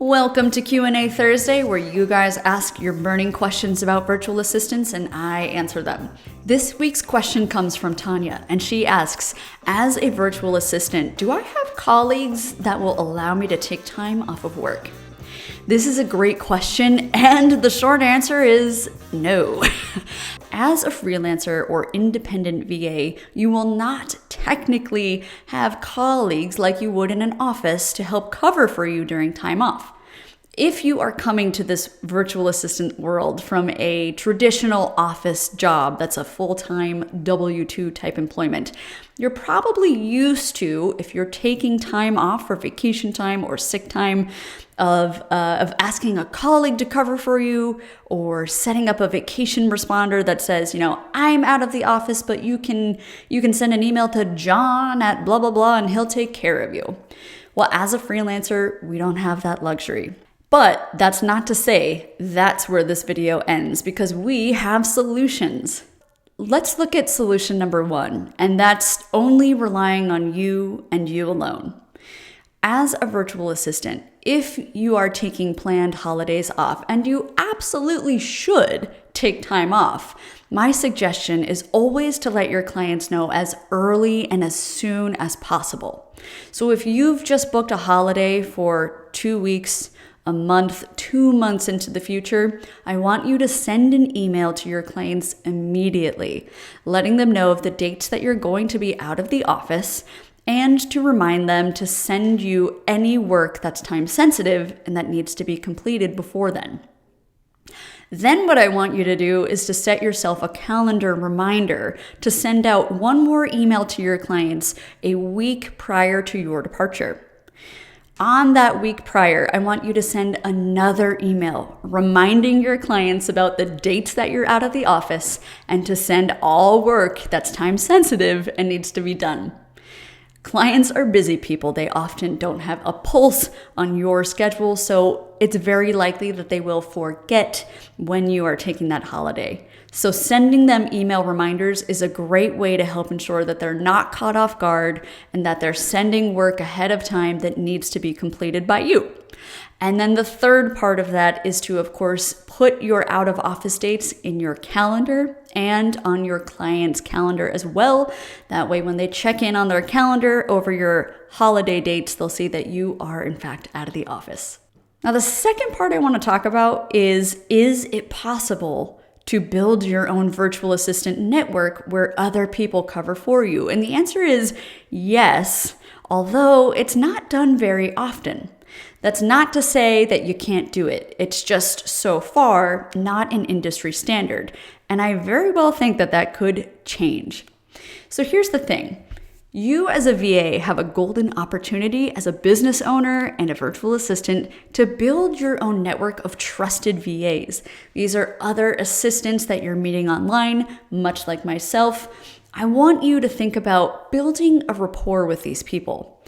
Welcome to Q&A Thursday, where you guys ask your burning questions about virtual assistants and I answer them. This week's question comes from Tanya, and she asks, as a virtual assistant, do I have colleagues that will allow me to take time off of work? This is a great question, and the short answer is no. As a freelancer or independent VA, you will not technically have colleagues like you would in an office to help cover for you during time off. If you are coming to this virtual assistant world from a traditional office job that's a full-time W-2 type employment, you're probably used to, if you're taking time off for vacation time or sick time, of asking a colleague to cover for you, or setting up a vacation responder that says, I'm out of the office, but you can send an email to John at blah, blah, blah, and he'll take care of you. Well, as a freelancer, we don't have that luxury. But that's not to say that's where this video ends, because we have solutions. Let's look at solution number 1, and that's only relying on you and you alone. As a virtual assistant, if you are taking planned holidays off, and you absolutely should take time off, my suggestion is always to let your clients know as early and as soon as possible. So if you've just booked a holiday for 2 weeks, a month, 2 months into the future, I want you to send an email to your clients immediately, letting them know of the dates that you're going to be out of the office, and to remind them to send you any work that's time sensitive and that needs to be completed before then. Then what I want you to do is to set yourself a calendar reminder to send out one more email to your clients a week prior to your departure. On that week prior, I want you to send another email reminding your clients about the dates that you're out of the office and to send all work that's time sensitive and needs to be done. Clients are busy people. They often don't have a pulse on your schedule, so it's very likely that they will forget when you are taking that holiday. So sending them email reminders is a great way to help ensure that they're not caught off guard and that they're sending work ahead of time that needs to be completed by you. And then the third part of that is to, of course, put your out of office dates in your calendar and on your client's calendar as well. That way, when they check in on their calendar over your holiday dates, they'll see that you are in fact out of the office. Now, the second part I want to talk about is it possible to build your own virtual assistant network where other people cover for you? And the answer is yes, although it's not done very often. That's not to say that you can't do it. It's just so far not an industry standard. And I very well think that could change. So here's the thing. You as a VA have a golden opportunity as a business owner and a virtual assistant to build your own network of trusted VAs. These are other assistants that you're meeting online, much like myself. I want you to think about building a rapport with these people.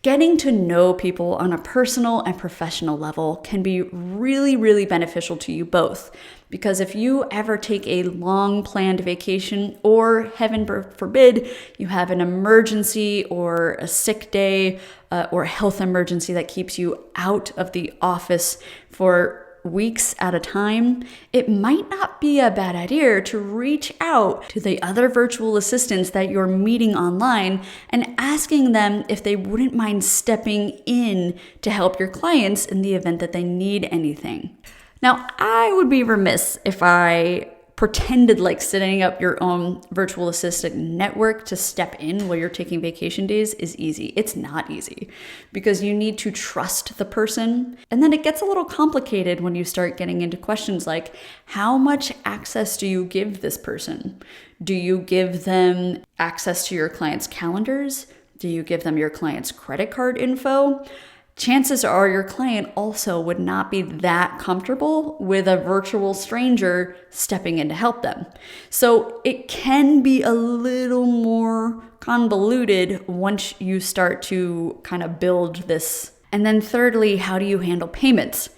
Getting to know people on a personal and professional level can be really, really beneficial to you both. Because if you ever take a long planned vacation, or heaven forbid, you have an emergency or a sick day or a health emergency that keeps you out of the office for weeks at a time, it might not be a bad idea to reach out to the other virtual assistants that you're meeting online and asking them if they wouldn't mind stepping in to help your clients in the event that they need anything. Now, I would be remiss if I pretended like setting up your own virtual assistant network to step in while you're taking vacation days is easy. It's not easy because you need to trust the person. And then it gets a little complicated when you start getting into questions like, how much access do you give this person? Do you give them access to your client's calendars? Do you give them your client's credit card info? Chances are your client also would not be that comfortable with a virtual stranger stepping in to help them. So it can be a little more convoluted once you start to kind of build this. And then thirdly, how do you handle payments?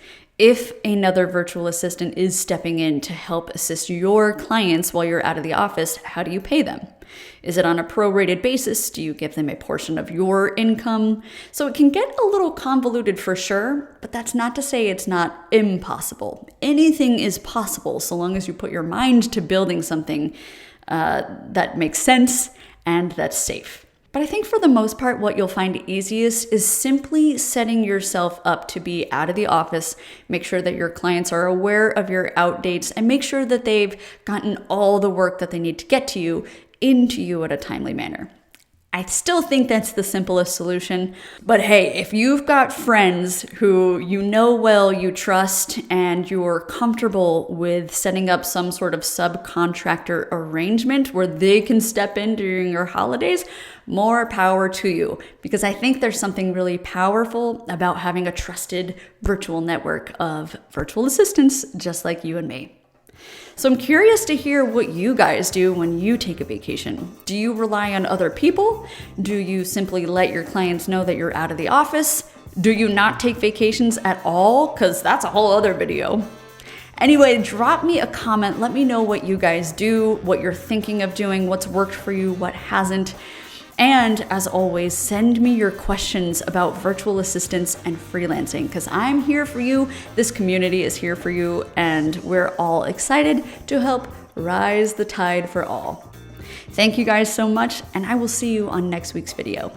If another virtual assistant is stepping in to help assist your clients while you're out of the office, how do you pay them? Is it on a prorated basis? Do you give them a portion of your income? So it can get a little convoluted for sure, but that's not to say it's not impossible. Anything is possible so long as you put your mind to building something that makes sense and that's safe. But I think for the most part, what you'll find easiest is simply setting yourself up to be out of the office, make sure that your clients are aware of your out dates, and make sure that they've gotten all the work that they need to get to you into you at a timely manner. I still think that's the simplest solution, but hey, if you've got friends who you know well, you trust, and you're comfortable with setting up some sort of subcontractor arrangement where they can step in during your holidays, more power to you, because I think there's something really powerful about having a trusted virtual network of virtual assistants just like you and me. So I'm curious to hear what you guys do when you take a vacation. Do you rely on other people? Do you simply let your clients know that you're out of the office? Do you not take vacations at all? Because that's a whole other video. Anyway, drop me a comment. Let me know what you guys do, what you're thinking of doing, what's worked for you, what hasn't. And as always, send me your questions about virtual assistants and freelancing, because I'm here for you, this community is here for you, and we're all excited to help rise the tide for all. Thank you guys so much, and I will see you on next week's video.